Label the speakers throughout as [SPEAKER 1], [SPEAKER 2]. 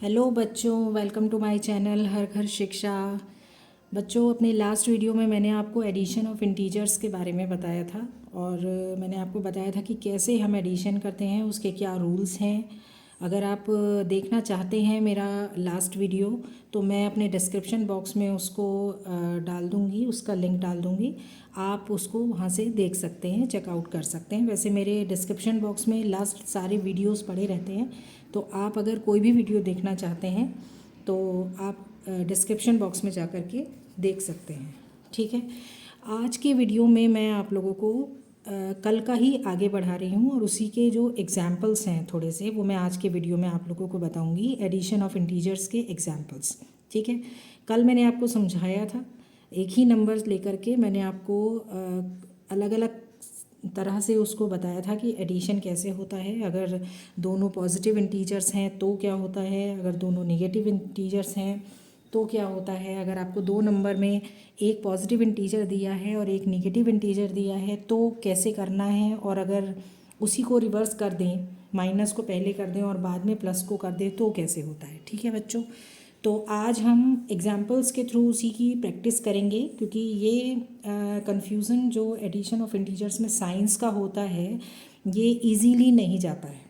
[SPEAKER 1] Hello बच्चों, welcome to my channel हर घर शिक्षा। बच्चों, अपने लास्ट वीडियो में मैंने आपको एडिशन ऑफ इंटीजर्स के बारे में बताया था और मैंने आपको बताया था कि कैसे हम एडिशन करते हैं, उसके क्या रूल्स हैं। अगर आप देखना चाहते हैं मेरा लास्ट वीडियो तो मैं अपने डिस्क्रिप्शन बॉक्स में उसको डाल दूँगी, उसका लिंक डाल दूँगी। आप उसको वहाँ से देख सकते हैं, चेकआउट कर सकते हैं। वैसे मेरे डिस्क्रिप्शन बॉक्स में लास्ट सारे वीडियोस पड़े रहते हैं, तो आप अगर कोई भी वीडियो देखना चाहते हैं तो आप डिस्क्रिप्शन बॉक्स में जा कर के देख सकते हैं। ठीक है, आज के वीडियो में मैं आप लोगों को कल का ही आगे बढ़ा रही हूँ और उसी के जो एग्जाम्पल्स हैं थोड़े से वो मैं आज के वीडियो में आप लोगों को बताऊँगी, एडिशन ऑफ इंटीजर्स के एग्जाम्पल्स। ठीक है, कल मैंने आपको समझाया था, एक ही नंबर्स लेकर के मैंने आपको अलग अलग तरह से उसको बताया था कि एडिशन कैसे होता है। अगर दोनों पॉजिटिव इंटीजर्स हैं तो क्या होता है, अगर दोनों नेगेटिव इंटीजर्स हैं तो क्या होता है, अगर आपको दो नंबर में एक पॉजिटिव इंटीजर दिया है और एक नेगेटिव इंटीजर दिया है तो कैसे करना है, और अगर उसी को रिवर्स कर दें, माइनस को पहले कर दें और बाद में प्लस को कर दें तो कैसे होता है। ठीक है बच्चों, तो आज हम एग्जाम्पल्स के थ्रू उसी की प्रैक्टिस करेंगे, क्योंकि ये कन्फ्यूज़न जो एडिशन ऑफ इंटीजर्स में साइंस का होता है ये इजीली नहीं जाता है।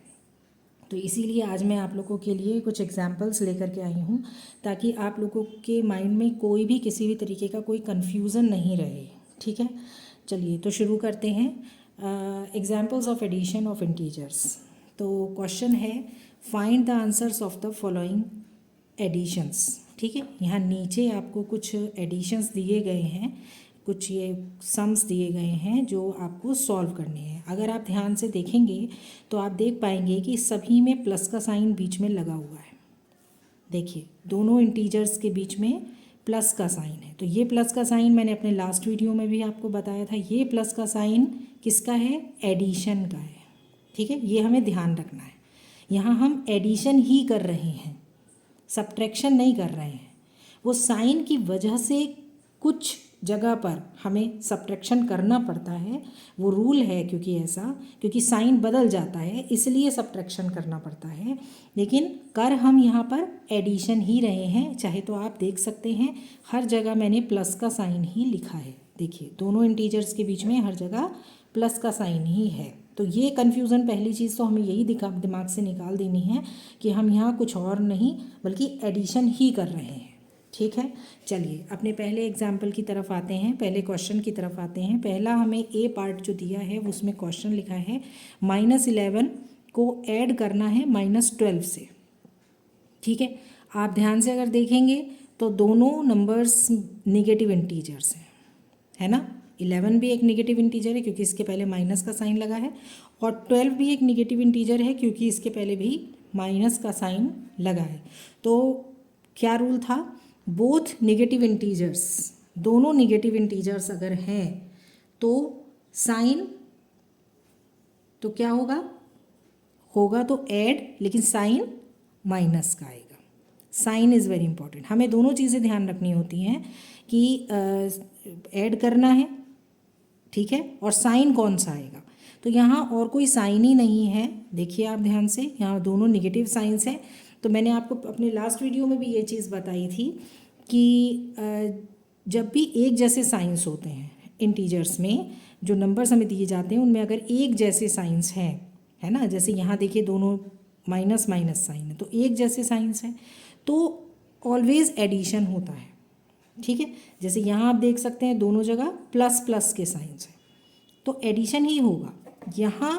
[SPEAKER 1] तो इसीलिए आज मैं आप लोगों के लिए कुछ एग्जाम्पल्स लेकर के आई हूँ ताकि आप लोगों के माइंड में कोई भी किसी भी तरीके का कोई कन्फ्यूज़न नहीं रहे। ठीक है, चलिए तो शुरू करते हैं। Examples of addition of integers. तो क्वेश्चन है, find the answers of the following additions. ठीक है, यहाँ नीचे आपको कुछ एडिशंस दिए गए हैं, कुछ ये सम्स दिए गए हैं जो आपको सॉल्व करने हैं। अगर आप ध्यान से देखेंगे तो आप देख पाएंगे कि सभी में प्लस का साइन बीच में लगा हुआ है। देखिए, दोनों इंटीजर्स के बीच में प्लस का साइन है। तो ये प्लस का साइन मैंने अपने लास्ट वीडियो में भी आपको बताया था, ये प्लस का साइन किसका है, एडिशन का है। ठीक है, ये हमें ध्यान रखना है। यहाँ हम एडिशन ही कर रहे हैं, सब्ट्रैक्शन नहीं कर रहे हैं। वो साइन की वजह से कुछ जगह पर हमें सब्ट्रैक्शन करना पड़ता है, वो रूल है, क्योंकि साइन बदल जाता है इसलिए सब्ट्रैक्शन करना पड़ता है। लेकिन कर हम यहाँ पर एडिशन ही रहे हैं। चाहे तो आप देख सकते हैं हर जगह मैंने प्लस का साइन ही लिखा है। देखिए, दोनों इंटीजर्स के बीच में हर जगह प्लस का साइन ही है। तो ये कन्फ्यूज़न, पहली चीज़ तो हमें यही दिमाग से निकाल देनी है कि हम यहाँ कुछ और नहीं बल्कि एडिशन ही कर रहे हैं। ठीक है, चलिए अपने पहले एग्जाम्पल की तरफ आते हैं, पहले क्वेश्चन की तरफ आते हैं। पहला हमें ए पार्ट जो दिया है उसमें क्वेश्चन लिखा है -11 को ऐड करना है -12 से। ठीक है, आप ध्यान से अगर देखेंगे तो दोनों नंबर्स नेगेटिव इंटीजर्स हैं, है ना। 11 भी एक नेगेटिव इंटीजर है क्योंकि इसके पहले माइनस का साइन लगा है, और 12 भी एक नेगेटिव इंटीजर है क्योंकि इसके पहले भी माइनस का साइन लगा है। तो क्या रूल था, बोथ नेगेटिव इंटीजर्स, दोनों नेगेटिव इंटीजर्स अगर हैं तो साइन तो क्या होगा तो ऐड, लेकिन साइन माइनस का आएगा। साइन इज़ वेरी इंपॉर्टेंट, हमें दोनों चीज़ें ध्यान रखनी होती हैं कि ऐड करना है, ठीक है, और साइन कौन सा आएगा। तो यहाँ और कोई साइन ही नहीं है, देखिए आप ध्यान से, यहाँ दोनों नेगेटिव साइंस हैं। तो मैंने आपको अपने लास्ट वीडियो में भी ये चीज़ बताई थी कि जब भी एक जैसे साइंस होते हैं इंटीजर्स में, जो नंबर्स हमें दिए जाते हैं उनमें अगर एक जैसे साइंस हैं, है ना, जैसे यहाँ देखिए दोनों माइनस माइनस साइन है तो एक जैसे साइंस हैं तो ऑलवेज एडिशन होता है। ठीक है, जैसे यहाँ आप देख सकते हैं दोनों जगह प्लस प्लस के साइंस हैं तो एडिशन ही होगा, यहाँ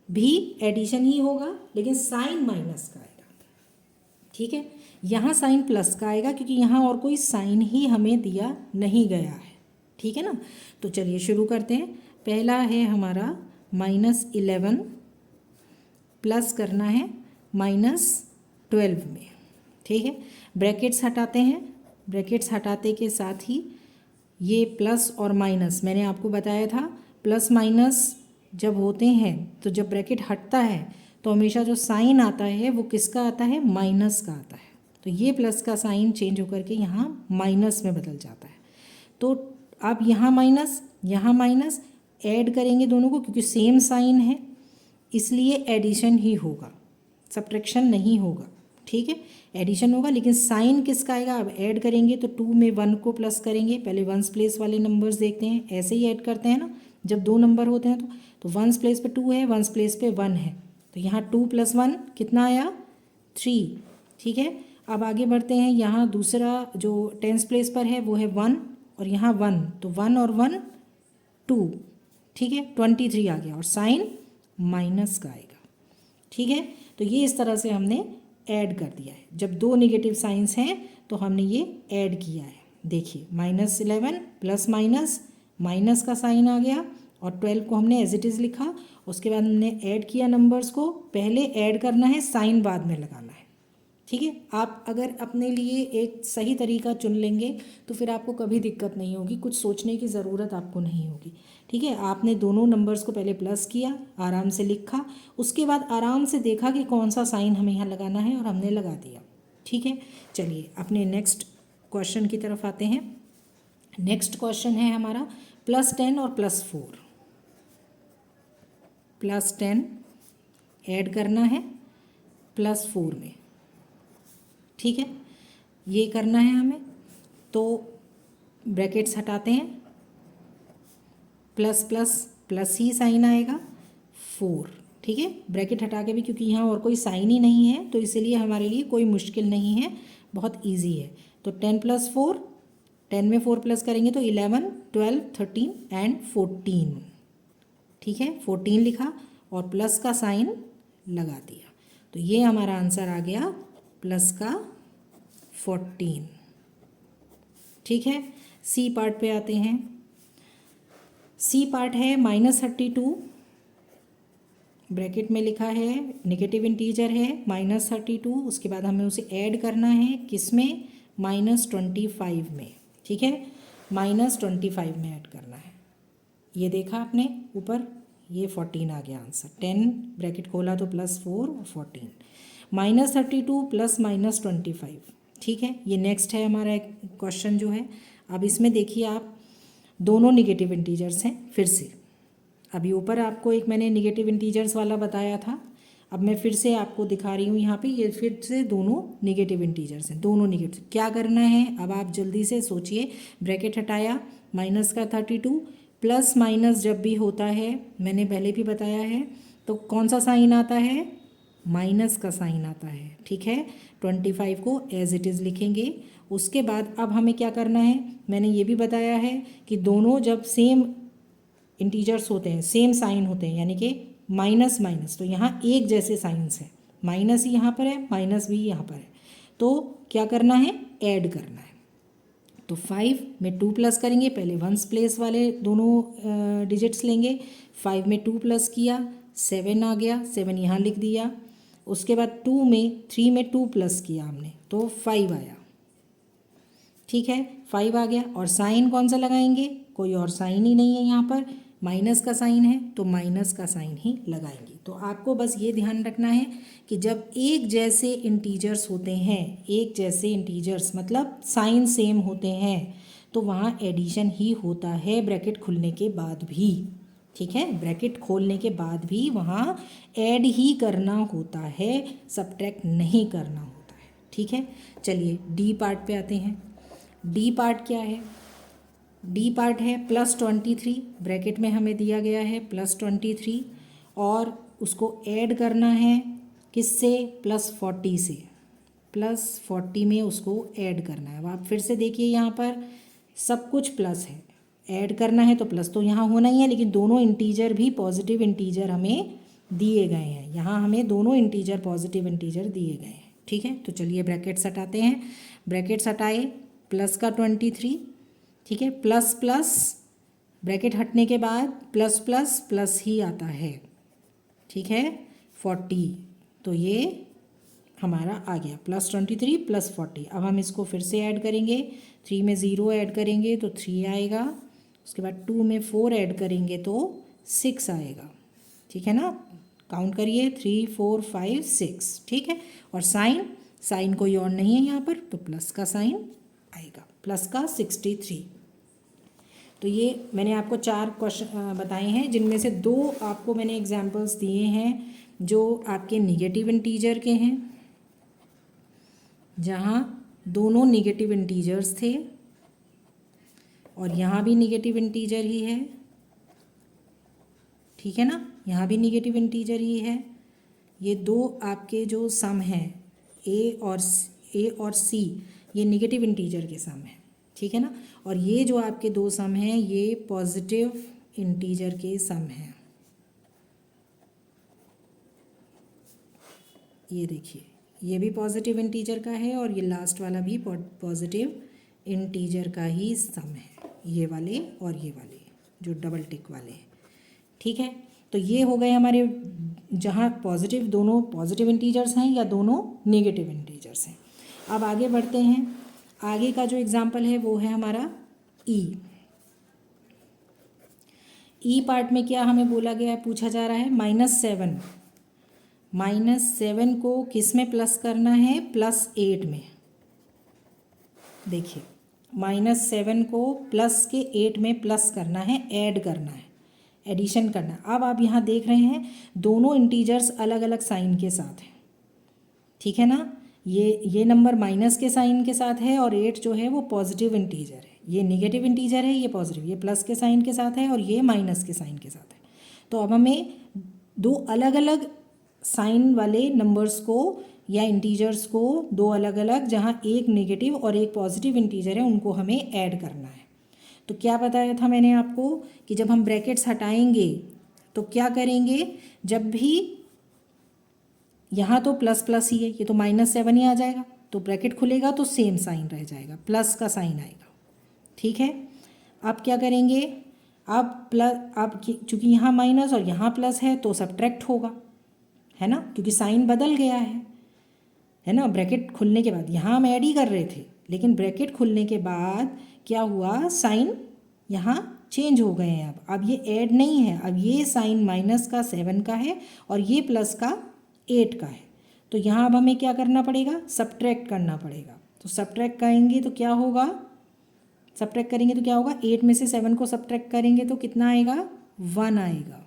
[SPEAKER 1] भी एडिशन ही होगा लेकिन साइन माइनस का आएगा। ठीक है, यहाँ साइन प्लस का आएगा क्योंकि यहाँ और कोई साइन ही हमें दिया नहीं गया है। ठीक है ना, तो चलिए शुरू करते हैं। पहला है हमारा -11 प्लस करना है -12 में। ठीक है, ब्रैकेट्स हटाते हैं, ब्रैकेट्स हटाते के साथ ही ये प्लस और माइनस, मैंने आपको बताया था प्लस माइनस जब होते हैं तो जब ब्रैकेट हटता है तो हमेशा जो साइन आता है वो किसका आता है, माइनस का आता है। तो ये प्लस का साइन चेंज होकर के यहाँ माइनस में बदल जाता है। तो अब यहाँ माइनस ऐड करेंगे दोनों को, क्योंकि सेम साइन है इसलिए एडिशन ही होगा, सब्ट्रैक्शन नहीं होगा। ठीक है, एडिशन होगा, लेकिन साइन किसका आएगा? अब ऐड करेंगे तो 2 में 1 को प्लस करेंगे। पहले वंस प्लेस वाले नंबर्स देखते हैं, ऐसे ही ऐड करते हैं ना जब दो नंबर होते हैं तो वंस प्लेस पे 2 है, वंस प्लेस पे 1 है, तो यहाँ 2 + 1 कितना आया? 3। ठीक है, अब आगे बढ़ते हैं। यहाँ दूसरा जो टेंस प्लेस पर है वो है 1 और यहाँ 1, तो 1 और 1 2, ठीक है, 23 आ गया और साइन माइनस का आएगा। ठीक है, तो ये इस तरह से हमने ऐड कर दिया है। जब दो नेगेटिव साइंस हैं तो हमने ये ऐड किया है। देखिए -11 प्लस माइनस, माइनस का साइन आ गया और 12 को हमने एज इट इज़ लिखा। उसके बाद हमने ऐड किया नंबर्स को, पहले ऐड करना है, साइन बाद में लगाना है। ठीक है, आप अगर अपने लिए एक सही तरीका चुन लेंगे तो फिर आपको कभी दिक्कत नहीं होगी, कुछ सोचने की ज़रूरत आपको नहीं होगी। ठीक है, आपने दोनों नंबर्स को पहले प्लस किया, आराम से लिखा, उसके बाद आराम से देखा कि कौन सा साइन हमें यहाँ लगाना है और हमने लगा दिया। ठीक है, चलिए अपने नेक्स्ट क्वेश्चन की तरफ आते हैं। नेक्स्ट क्वेश्चन है हमारा +10 और +4। +10 ऐड करना है +4 में। ठीक है, ये करना है हमें, तो ब्रैकेट्स हटाते हैं, प्लस प्लस प्लस ही साइन आएगा 4। ठीक है, ब्रैकेट हटा के भी, क्योंकि यहाँ और कोई साइन ही नहीं है तो इसलिए हमारे लिए कोई मुश्किल नहीं है, बहुत इजी है। तो 10 + 4, 10 में 4 प्लस करेंगे तो 11, 12, 13 एंड 14। ठीक है, 14 लिखा और प्लस का साइन लगा दिया, तो ये हमारा आंसर आ गया प्लस का 14। ठीक है, सी पार्ट पे आते हैं। सी पार्ट है -32, ब्रैकेट में लिखा है, नेगेटिव इंटीजर है -32, उसके बाद हमें उसे ऐड करना है, किस में? -25 में। ठीक है, -25 में ऐड करना है। ये देखा आपने ऊपर, ये 14 आ गया आंसर। 10 ब्रैकेट खोला तो +4 और 14, -32 प्लस -25। ठीक है, ये नेक्स्ट है हमारा क्वेश्चन जो है। अब इसमें देखिए आप, दोनों निगेटिव इंटीजर्स हैं फिर से। अभी ऊपर आपको एक मैंने निगेटिव इंटीजर्स वाला बताया था, अब मैं फिर से आपको दिखा रही हूँ यहाँ पे, ये फिर से दोनों निगेटिव इंटीजर्स हैं, दोनों निगेटिव। क्या करना है अब आप जल्दी से सोचिए। ब्रैकेट हटाया, माइनस का 32, प्लस माइनस जब भी होता है, मैंने पहले भी बताया है, तो कौन सा साइन आता है? माइनस का साइन आता है। ठीक है, 25 को एज इट इज़ लिखेंगे। उसके बाद अब हमें क्या करना है, मैंने ये भी बताया है कि दोनों जब सेम इंटीजर्स होते हैं, सेम साइन होते हैं, यानी कि माइनस माइनस, तो यहाँ एक जैसे साइंस हैं, माइनस ही यहाँ पर है, माइनस भी यहाँ पर है, तो क्या करना है? ऐड करना है। तो 5 में 2 प्लस करेंगे, पहले वंस प्लेस वाले दोनों डिजिट्स लेंगे। 5 में 2 प्लस किया, 7 आ गया, 7 यहाँ लिख दिया। उसके बाद 3 में 2 प्लस किया हमने, तो 5 आया। ठीक है, 5 आ गया, और साइन कौन सा लगाएंगे? कोई और साइन ही नहीं है यहाँ पर, माइनस का साइन है तो माइनस का साइन ही लगाएंगे। तो आपको बस ये ध्यान रखना है कि जब एक जैसे इंटीजर्स होते हैं, एक जैसे इंटीजर्स मतलब साइन सेम होते हैं, तो वहाँ एडिशन ही होता है ब्रैकेट खुलने के बाद भी। ठीक है, ब्रैकेट खोलने के बाद भी वहाँ ऐड ही करना होता है, सब्ट्रैक्ट नहीं करना होता है। ठीक है, चलिए डी पार्ट पे आते हैं। डी पार्ट क्या है? डी पार्ट है +23, ब्रैकेट में हमें दिया गया है +23, और उसको ऐड करना है किससे? +40 से। +40 में उसको ऐड करना है। अब आप फिर से देखिए, यहाँ पर सब कुछ प्लस है, ऐड करना है तो प्लस तो यहाँ होना ही है, लेकिन दोनों इंटीजर भी पॉजिटिव इंटीजर हमें दिए गए हैं। यहाँ हमें दोनों इंटीजर पॉजिटिव इंटीजर दिए गए हैं। ठीक है, तो चलिए ब्रैकेट्स हटाते हैं। ब्रैकेट्स हटाए, प्लस का 23, ठीक है, प्लस प्लस ब्रैकेट हटने के बाद प्लस प्लस प्लस ही आता है। ठीक है, 40, तो ये हमारा आ गया +23 + 40। अब हम इसको फिर से ऐड करेंगे, 3 में 0 ऐड करेंगे तो 3 आएगा। उसके बाद 2 में 4 ऐड करेंगे तो 6 आएगा। ठीक है ना, काउंट करिए, 3 4 5 6। ठीक है, और साइन कोई और नहीं है यहाँ पर, तो प्लस का साइन आएगा, प्लस का 63। तो ये मैंने आपको 4 क्वेश्चन बताए हैं, जिनमें से 2 आपको मैंने एग्जाम्पल्स दिए हैं जो आपके निगेटिव इंटीजर के हैं। जहाँ दोनों निगेटिव इंटीजर्स थे और यहाँ भी निगेटिव इंटीजर ही है, ठीक है ना, यहाँ भी निगेटिव इंटीजर ही है। ये दो आपके जो सम हैं ए और सी, ये निगेटिव इंटीजर के सम हैं, ठीक है ना। और ये जो आपके दो सम हैं ये पॉजिटिव इंटीजर के सम हैं। ये देखिए, ये भी पॉजिटिव इंटीजर का है और ये लास्ट वाला भी पॉजिटिव इंटीजर का ही सम है, ये वाले और ये वाले जो डबल टिक वाले हैं, ठीक है। तो ये हो गए हमारे जहाँ पॉजिटिव, दोनों पॉजिटिव इंटीजर्स हैं या दोनों नेगेटिव इंटीजर्स हैं। अब आगे बढ़ते हैं। आगे का जो एग्जाम्पल है वो है हमारा ई पार्ट में क्या हमें बोला गया है, पूछा जा रहा है -7 को किस में प्लस करना है, +8 में। देखिए, -7 को प्लस के 8 में प्लस करना है, ऐड करना है, एडिशन करना है। अब आप यहाँ देख रहे हैं दोनों इंटीजर्स अलग अलग साइन के साथ हैं, ठीक है ना। ये नंबर माइनस के साइन के साथ है और 8 जो है वो पॉजिटिव इंटीजर है, ये निगेटिव इंटीजर है, ये पॉजिटिव, ये प्लस के साइन के साथ है और ये माइनस के साइन के साथ है। तो अब हमें दो अलग अलग साइन वाले नंबर्स को या इंटीजर्स को, दो अलग अलग, जहाँ एक नेगेटिव और एक पॉजिटिव इंटीजर है, उनको हमें ऐड करना है। तो क्या बताया था मैंने आपको कि जब हम ब्रैकेट्स हटाएंगे तो क्या करेंगे, जब भी यहाँ तो प्लस प्लस ही है, ये तो -7 ही आ जाएगा, तो ब्रैकेट खुलेगा तो सेम साइन रह जाएगा, प्लस का साइन आएगा, ठीक है। अब क्या करेंगे, अब चूँकि यहाँ माइनस और यहाँ प्लस है तो सब्ट्रैक्ट होगा, है ना, क्योंकि साइन बदल गया है ना। ब्रैकेट खुलने के बाद यहाँ हम ऐड ही कर रहे थे, लेकिन ब्रैकेट खुलने के बाद क्या हुआ, साइन यहाँ चेंज हो गए हैं। अब ये ऐड नहीं है, अब ये साइन -7 का है और ये प्लस का 8 का है। तो यहाँ अब हमें क्या करना पड़ेगा, सब्ट्रैक्ट करना पड़ेगा। तो सब्ट्रैक्ट करेंगे तो क्या होगा, 8 में से 7 को सब्ट्रैक्ट करेंगे तो कितना आएगा, 1 आएगा,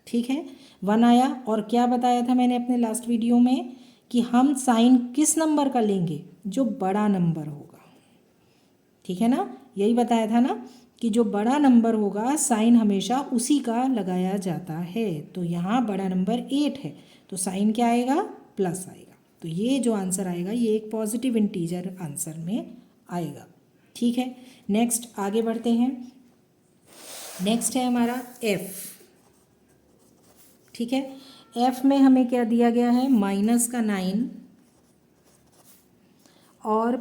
[SPEAKER 1] ठीक है, 1 आया। और क्या बताया था मैंने अपने लास्ट वीडियो में कि हम साइन किस नंबर का लेंगे, जो बड़ा नंबर होगा, ठीक है ना। यही बताया था ना कि जो बड़ा नंबर होगा साइन हमेशा उसी का लगाया जाता है। तो यहाँ बड़ा नंबर 8 है तो साइन क्या आएगा, प्लस आएगा। तो ये जो आंसर आएगा ये एक पॉजिटिव इंटीजर आंसर में आएगा, ठीक है। नेक्स्ट आगे बढ़ते हैं। नेक्स्ट है हमारा f, ठीक है। f में हमें क्या दिया गया है, -9 और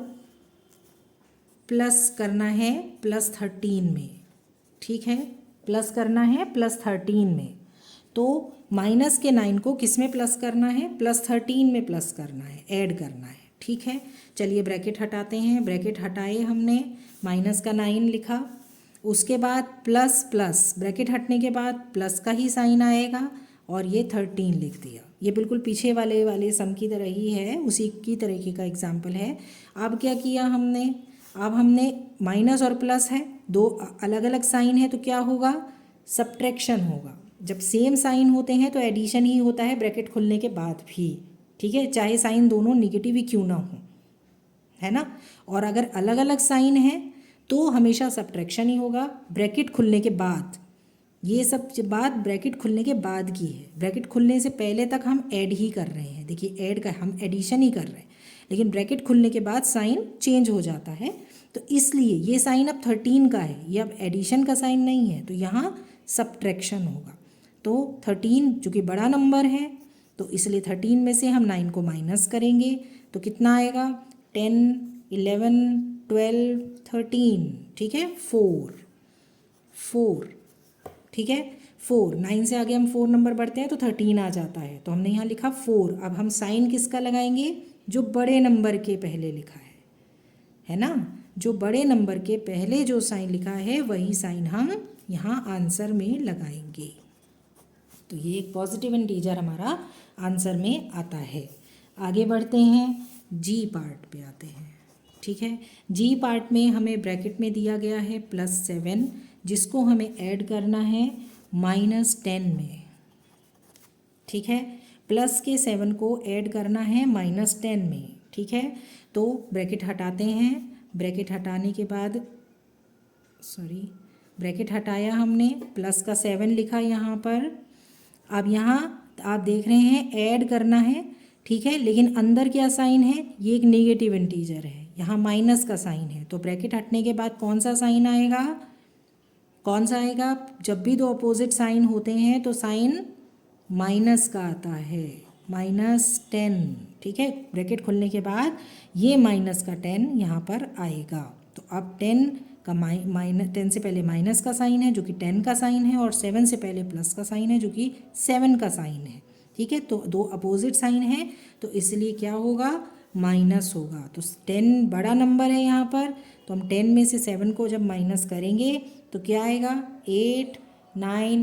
[SPEAKER 1] प्लस करना है +13 में, ठीक है, प्लस करना है +13 में। तो माइनस के 9 को किस में प्लस करना है, +13 में प्लस करना है, ऐड करना है, ठीक है। चलिए ब्रैकेट हटाते हैं। ब्रैकेट हटाए हमने, -9 लिखा, उसके बाद प्लस प्लस, ब्रैकेट हटने के बाद प्लस का ही साइन आएगा और ये 13 लिख दिया। ये बिल्कुल पीछे वाले सम की तरह ही है, उसी की तरीके का एग्जाम्पल है। अब क्या किया हमने, अब हमने माइनस और प्लस है, दो अलग अलग साइन है, तो क्या होगा, सब्ट्रैक्शन होगा। जब सेम साइन होते हैं तो एडिशन ही होता है ब्रैकेट खुलने के बाद भी, ठीक है, चाहे साइन दोनों निगेटिव ही क्यों ना हो, है ना। और अगर अलग अलग साइन है तो हमेशा सब्ट्रैक्शन ही होगा ब्रैकेट खुलने के बाद। ये सब बात ब्रैकेट खुलने के बाद की है, ब्रैकेट खुलने से पहले तक हम ऐड ही कर रहे हैं। देखिए ऐड का हम एडिशन ही कर रहे हैं, लेकिन ब्रैकेट खुलने के बाद साइन चेंज हो जाता है। तो इसलिए ये साइन अब 13 का है, ये अब एडिशन का साइन नहीं है, तो यहाँ सब्ट्रैक्शन होगा। तो 13 चूँकि बड़ा नंबर है तो इसलिए 13 में से हम 9 को माइनस करेंगे तो कितना आएगा, 10, 11, 12, 13, ठीक है, 4, ठीक है, 4, 9 से आगे हम 4 नंबर बढ़ते हैं तो 13 आ जाता है, तो हमने यहाँ लिखा 4। अब हम साइन किसका लगाएंगे, जो बड़े नंबर के पहले लिखा है ना, जो बड़े नंबर के पहले जो साइन लिखा है वही साइन हम यहाँ आंसर में लगाएंगे। तो ये एक पॉजिटिव इंटीजर हमारा आंसर में आता है। आगे बढ़ते हैं, जी पार्ट पे आते हैं, ठीक है। जी पार्ट में हमें ब्रैकेट में दिया गया है +7, जिसको हमें ऐड करना है -10 में, ठीक है। प्लस के 7 को ऐड करना है -10 में, ठीक है। तो ब्रैकेट हटाते हैं, ब्रैकेट हटाने के बाद ब्रैकेट हटाया हमने, प्लस का 7 लिखा यहाँ पर। अब यहाँ आप देख रहे हैं ऐड करना है, ठीक है, लेकिन अंदर क्या साइन है, ये एक नेगेटिव इंटीजर है, यहाँ माइनस का साइन है। तो ब्रैकेट हटने के बाद कौन सा साइन आएगा, कौन सा आएगा, जब भी दो अपोजिट साइन होते हैं तो साइन माइनस का आता है, -10, ठीक है। ब्रैकेट खुलने के बाद ये -10 यहाँ पर आएगा। तो अब 10 का -10 से पहले माइनस का साइन है जो कि 10 का साइन है, और 7 से पहले प्लस का साइन है जो कि 7 का साइन है, ठीक है। तो दो अपोजिट साइन है तो इसलिए क्या होगा, माइनस होगा। तो 10 बड़ा नंबर है यहाँ पर, तो हम 10 में से 7 को जब माइनस करेंगे तो क्या आएगा, 8, 9,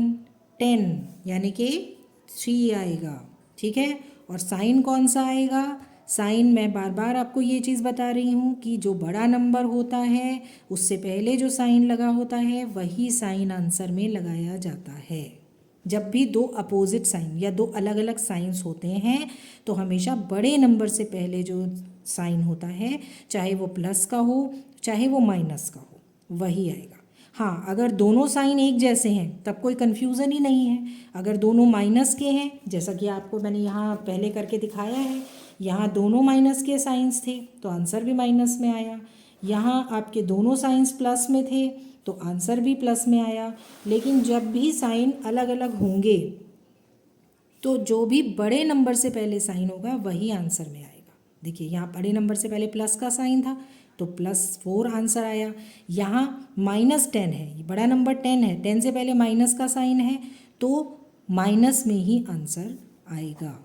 [SPEAKER 1] 10 यानी कि 3 आएगा, ठीक है। और साइन कौन सा आएगा, साइन मैं बार बार आपको ये चीज़ बता रही हूँ कि जो बड़ा नंबर होता है उससे पहले जो साइन लगा होता है वही साइन आंसर में लगाया जाता है। जब भी दो अपोजिट साइन या दो अलग अलग साइंस होते हैं तो हमेशा बड़े नंबर से पहले जो साइन होता है, चाहे वो प्लस का हो चाहे वो माइनस का हो, वही आएगा। हाँ, अगर दोनों साइन एक जैसे हैं तब कोई कन्फ्यूज़न ही नहीं है। अगर दोनों माइनस के हैं, जैसा कि आपको मैंने यहाँ पहले करके दिखाया है, यहाँ दोनों माइनस के साइंस थे तो आंसर भी माइनस में आया। यहाँ आपके दोनों साइंस प्लस में थे तो आंसर भी प्लस में आया। लेकिन जब भी साइन अलग अलग होंगे तो जो भी बड़े नंबर से पहले साइन होगा वही आंसर में आएगा। देखिए यहाँ बड़े नंबर से पहले प्लस का साइन था तो +4 आंसर आया। यहाँ -10 है, ये बड़ा नंबर 10 है, 10 से पहले माइनस का साइन है तो माइनस में ही आंसर आएगा,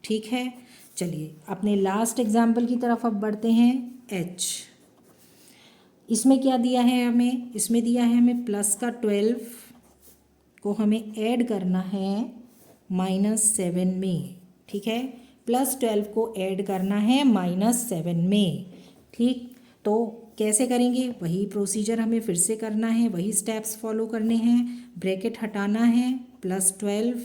[SPEAKER 1] ठीक है। चलिए अपने लास्ट एग्जाम्पल की तरफ अब बढ़ते हैं। H, इसमें क्या दिया है हमें, इसमें दिया है हमें प्लस का 12 को हमें ऐड करना है -7 में, ठीक है। +12 को ऐड करना है -7 में, ठीक। तो कैसे करेंगे, वही प्रोसीजर हमें फिर से करना है, वही स्टेप्स फॉलो करने हैं। ब्रैकेट हटाना है, +12,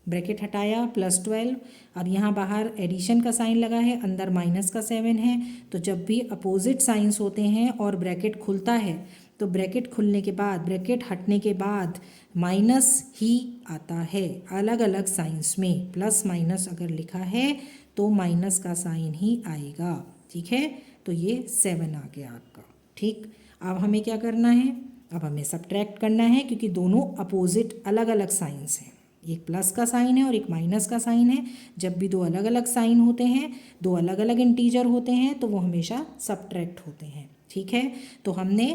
[SPEAKER 1] ब्रैकेट हटाया, +12। अब यहाँ बाहर एडिशन का साइन लगा है, अंदर माइनस का 7 है। तो जब भी अपोजिट साइंस होते हैं और ब्रैकेट खुलता है तो ब्रैकेट खुलने के बाद, ब्रैकेट हटने के बाद माइनस ही आता है अलग अलग साइंस में। प्लस माइनस अगर लिखा है तो माइनस का साइन ही आएगा, ठीक है। तो ये 7 आ गया आपका, ठीक। अब हमें क्या करना है, अब हमें सब्ट्रैक्ट करना है क्योंकि दोनों अपोजिट अलग अलग साइंस हैं, एक प्लस का साइन है और एक माइनस का साइन है। जब भी दो अलग अलग साइन होते हैं, दो अलग अलग इंटीजर होते हैं तो वो हमेशा सब्ट्रैक्ट होते हैं, ठीक है। तो हमने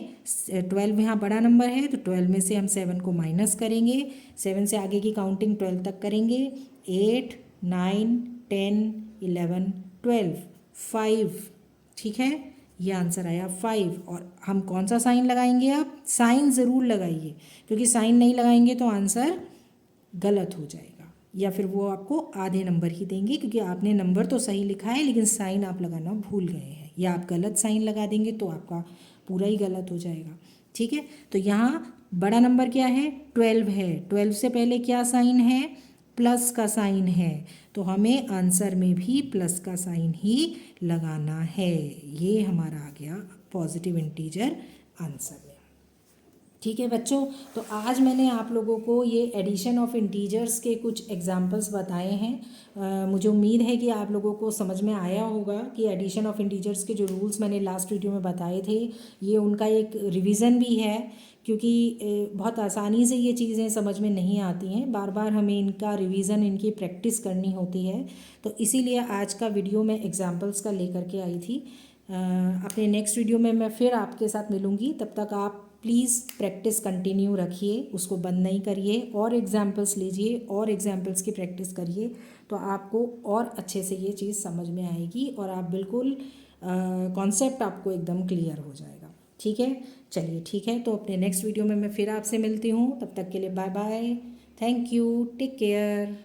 [SPEAKER 1] 12 यहाँ बड़ा नंबर है तो 12 में से हम 7 को माइनस करेंगे, 7 से आगे की काउंटिंग 12 तक करेंगे, 8, 9, 10, 11, 12, 5, ठीक है। ये आंसर आया 5। और हम कौन सा साइन लगाएंगे, अब साइन ज़रूर लगाइए क्योंकि साइन नहीं लगाएंगे तो आंसर गलत हो जाएगा या फिर वो आपको आधे नंबर ही देंगे क्योंकि आपने नंबर तो सही लिखा है लेकिन साइन आप लगाना भूल गए हैं, या आप गलत साइन लगा देंगे तो आपका पूरा ही गलत हो जाएगा, ठीक है। तो यहाँ बड़ा नंबर क्या है, 12 है, 12 से पहले क्या साइन है, प्लस का साइन है, तो हमें आंसर में भी प्लस का साइन ही लगाना है। ये हमारा आ गया पॉजिटिव इंटीजर आंसर में, ठीक है बच्चों। तो आज मैंने आप लोगों को ये एडिशन ऑफ इंटीजर्स के कुछ एग्जांपल्स बताए हैं। मुझे उम्मीद है कि आप लोगों को समझ में आया होगा कि एडिशन ऑफ इंटीजर्स के जो रूल्स मैंने लास्ट वीडियो में बताए थे ये उनका एक रिवीजन भी है क्योंकि बहुत आसानी से ये चीज़ें समझ में नहीं आती हैं, बार बार हमें इनका रिवीजन, इनकी प्रैक्टिस करनी होती है। तो इसीलिए आज का वीडियो मैं एग्जाम्पल्स का लेकर के आई थी। अपने नेक्स्ट वीडियो में मैं फिर आपके साथ मिलूँगी, तब तक आप प्लीज़ प्रैक्टिस कंटिन्यू रखिए, उसको बंद नहीं करिए, और एग्जाम्पल्स लीजिए और एग्जाम्पल्स की प्रैक्टिस करिए तो आपको और अच्छे से ये चीज़ समझ में आएगी और आप बिल्कुल कॉन्सेप्ट आपको एकदम क्लियर हो जाएगा, ठीक है। चलिए ठीक है, तो अपने नेक्स्ट वीडियो में मैं फिर आपसे मिलती हूँ, तब तक के लिए bye bye, thank you, take care.